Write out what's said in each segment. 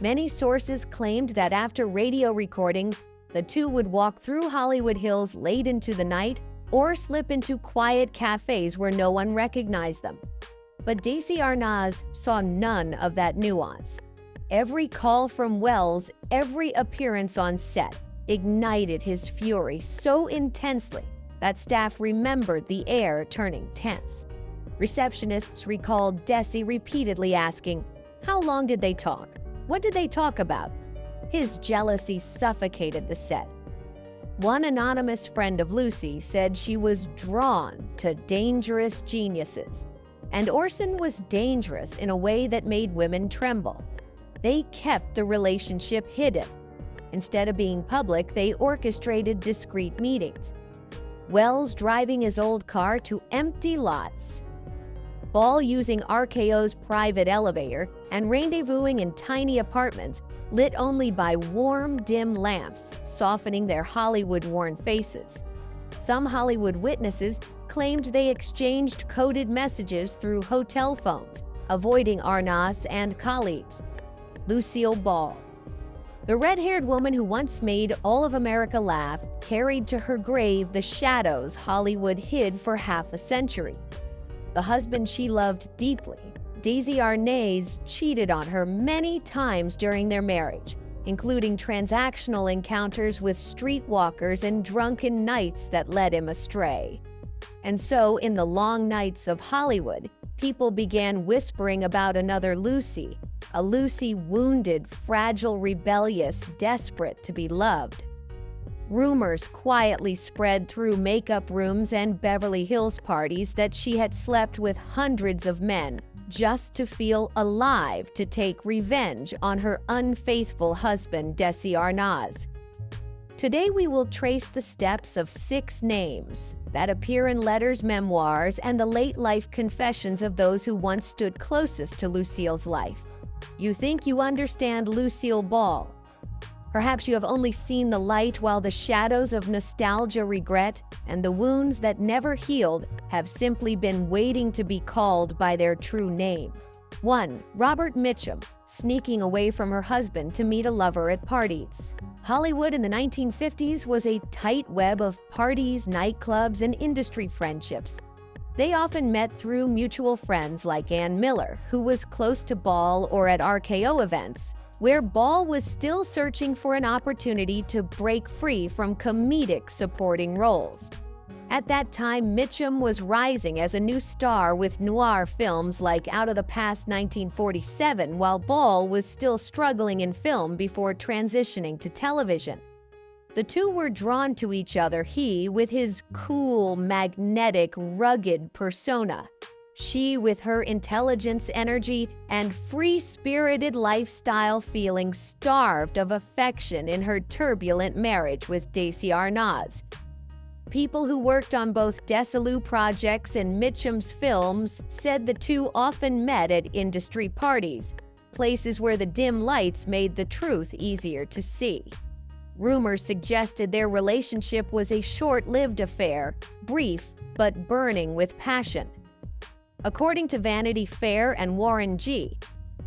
Many sources claimed that after radio recordings, the two would walk through Hollywood Hills late into the night or slip into quiet cafes where no one recognized them. But Desi Arnaz saw none of that nuance. Every call from Wells, every appearance on set, ignited his fury so intensely that staff remembered the air turning tense. Receptionists recalled Desi repeatedly asking, "How long did they talk? What did they talk about?" His jealousy suffocated the set. One anonymous friend of Lucy said she was drawn to dangerous geniuses, and Orson was dangerous in a way that made women tremble. They kept the relationship hidden. Instead of being public, they orchestrated discreet meetings. Wells driving his old car to empty lots, Ball using RKO's private elevator, and rendezvousing in tiny apartments lit only by warm, dim lamps, softening their Hollywood-worn faces. Some Hollywood witnesses claimed they exchanged coded messages through hotel phones, avoiding Arnaz and colleagues. Lucille Ball, the red-haired woman who once made all of America laugh, carried to her grave the shadows Hollywood hid for half a century. The husband she loved deeply, Desi Arnaz, cheated on her many times during their marriage, including transactional encounters with streetwalkers and drunken nights that led him astray. And so, in the long nights of Hollywood, people began whispering about another Lucy, a Lucy wounded, fragile, rebellious, desperate to be loved. Rumors quietly spread through makeup rooms and Beverly Hills parties that she had slept with hundreds of men just to feel alive to take revenge on her unfaithful husband, Desi Arnaz. Today we will trace the steps of 6 names that appear in letters, memoirs, and the late-life confessions of those who once stood closest to Lucille's life. You think you understand Lucille Ball. Perhaps you have only seen the light while the shadows of nostalgia, regret, and the wounds that never healed have simply been waiting to be called by their true name. 1. Robert Mitchum, sneaking away from her husband to meet a lover at parties. Hollywood in the 1950s was a tight web of parties, nightclubs, and industry friendships. They often met through mutual friends like Ann Miller, who was close to Ball, or at RKO events, where Ball was still searching for an opportunity to break free from comedic supporting roles. At that time, Mitchum was rising as a new star with noir films like Out of the Past 1947, while Ball was still struggling in film before transitioning to television. The two were drawn to each other, he with his cool, magnetic, rugged persona, she with her intelligence, energy, and free-spirited lifestyle, feeling starved of affection in her turbulent marriage with Desi Arnaz. People who worked on both Desilu projects and Mitchum's films said the two often met at industry parties, places where the dim lights made the truth easier to see. Rumors suggested their relationship was a short-lived affair, brief but burning with passion. According to Vanity Fair and Warren G.,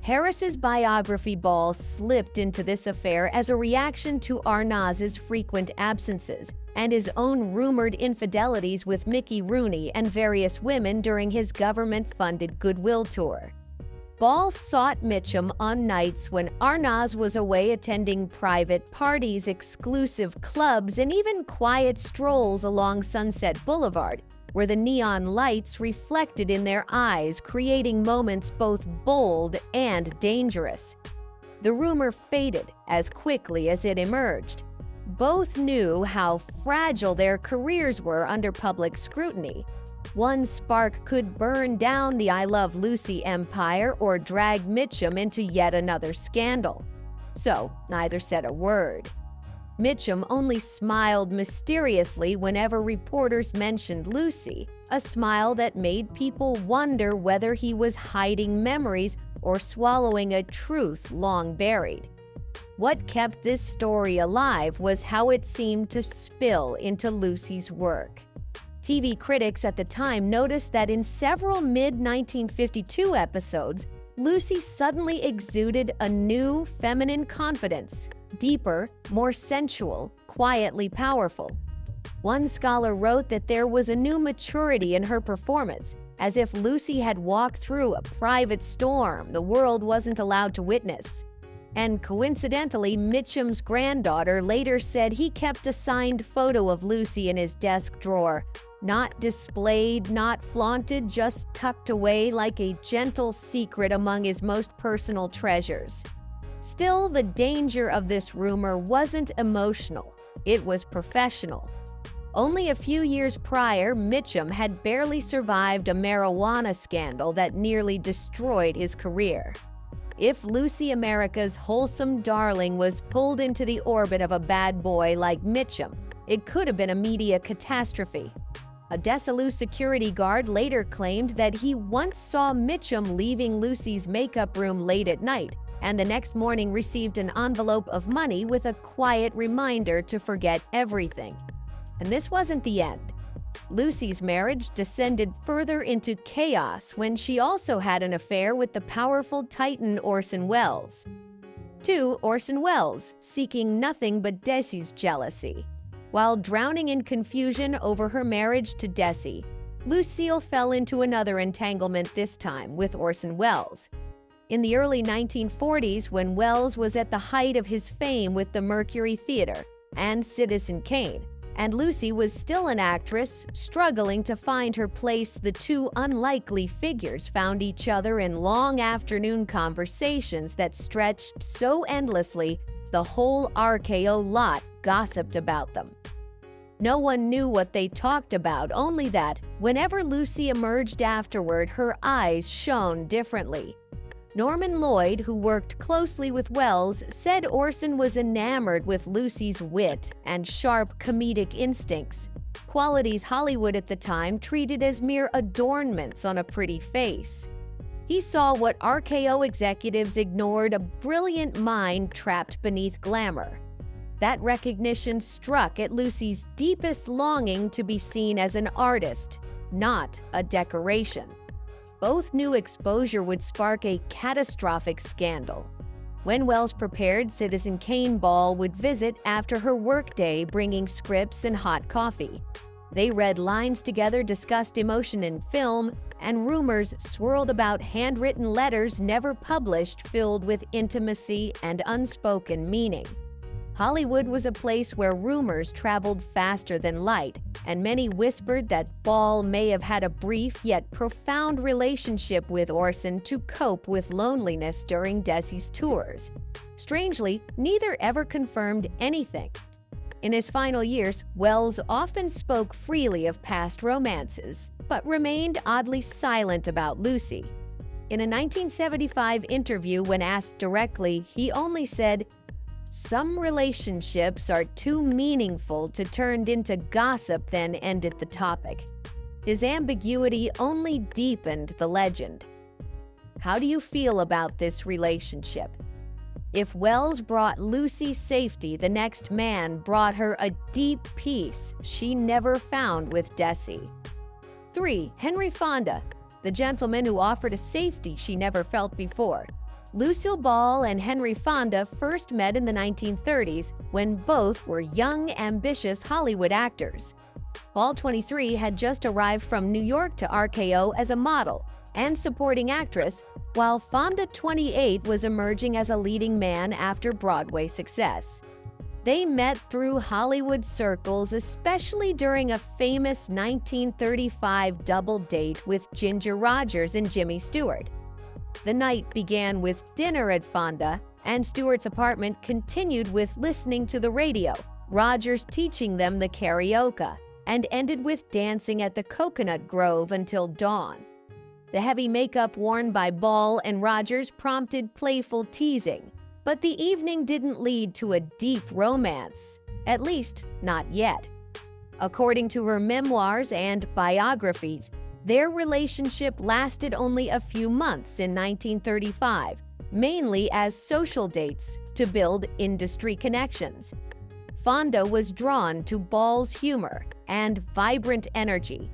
Harris's biography, Ball slipped into this affair as a reaction to Arnaz's frequent absences and his own rumored infidelities with Mickey Rooney and various women during his government-funded Goodwill tour. Ball sought Mitchum on nights when Arnaz was away attending private parties, exclusive clubs, and even quiet strolls along Sunset Boulevard, where the neon lights reflected in their eyes, creating moments both bold and dangerous. The rumor faded as quickly as it emerged. Both knew how fragile their careers were under public scrutiny. One spark could burn down the I Love Lucy empire or drag Mitchum into yet another scandal. So neither said a word. Mitchum only smiled mysteriously whenever reporters mentioned Lucy, a smile that made people wonder whether he was hiding memories or swallowing a truth long buried. What kept this story alive was how it seemed to spill into Lucy's work. TV critics at the time noticed that in several mid-1952 episodes, Lucy suddenly exuded a new feminine confidence, deeper, more sensual, quietly powerful. One scholar wrote that there was a new maturity in her performance, as if Lucy had walked through a private storm the world wasn't allowed to witness. And coincidentally, Mitchum's granddaughter later said he kept a signed photo of Lucy in his desk drawer, not displayed, not flaunted, just tucked away like a gentle secret among his most personal treasures. Still, the danger of this rumor wasn't emotional, it was professional. Only a few years prior, Mitchum had barely survived a marijuana scandal that nearly destroyed his career. If Lucy America's wholesome darling was pulled into the orbit of a bad boy like Mitchum, it could have been a media catastrophe. A Desilu security guard later claimed that he once saw Mitchum leaving Lucy's makeup room late at night, and the next morning received an envelope of money with a quiet reminder to forget everything. And this wasn't the end. Lucy's marriage descended further into chaos when she also had an affair with the powerful titan Orson Welles. 2. Orson Welles, seeking nothing but Desi's jealousy. While drowning in confusion over her marriage to Desi, Lucille fell into another entanglement, this time with Orson Welles. In the early 1940s, when Welles was at the height of his fame with the Mercury Theater and Citizen Kane, and Lucy was still an actress, struggling to find her place, the two unlikely figures found each other in long afternoon conversations that stretched so endlessly the whole RKO lot gossiped about them. No one knew what they talked about, only that, whenever Lucy emerged afterward, her eyes shone differently. Norman Lloyd, who worked closely with Welles, said Orson was enamored with Lucy's wit and sharp comedic instincts, qualities Hollywood at the time treated as mere adornments on a pretty face. He saw what RKO executives ignored: a brilliant mind trapped beneath glamour. That recognition struck at Lucy's deepest longing to be seen as an artist, not a decoration. Both knew exposure would spark a catastrophic scandal. When Welles prepared, Citizen Kane Ball would visit after her workday, bringing scripts and hot coffee. They read lines together, discussed emotion in film, and rumors swirled about handwritten letters never published filled with intimacy and unspoken meaning. Hollywood was a place where rumors traveled faster than light, and many whispered that Ball may have had a brief yet profound relationship with Orson to cope with loneliness during Desi's tours. Strangely, neither ever confirmed anything. In his final years, Welles often spoke freely of past romances, but remained oddly silent about Lucy. In a 1975 interview, when asked directly, he only said, "Some relationships are too meaningful to turn into gossip," then ended the topic. His ambiguity only deepened the legend. How do you feel about this relationship? If Welles brought Lucy safety, the next man brought her a deep peace she never found with Desi. 3. Henry Fonda, the gentleman who offered a safety she never felt before. Lucille Ball and Henry Fonda first met in the 1930s when both were young, ambitious Hollywood actors. Ball, 23, had just arrived from New York to RKO as a model and supporting actress, while Fonda, 28, was emerging as a leading man after Broadway success. They met through Hollywood circles, especially during a famous 1935 double date with Ginger Rogers and Jimmy Stewart. The night began with dinner at Fonda, and Stewart's apartment continued with listening to the radio, Rogers teaching them the karaoke, and ended with dancing at the Coconut Grove until dawn. The heavy makeup worn by Ball and Rogers prompted playful teasing, but the evening didn't lead to a deep romance, at least not yet. According to her memoirs and biographies, their relationship lasted only a few months in 1935, mainly as social dates to build industry connections. Fonda was drawn to Ball's humor and vibrant energy.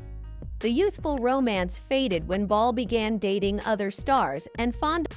The youthful romance faded when Ball began dating other stars, and Fonda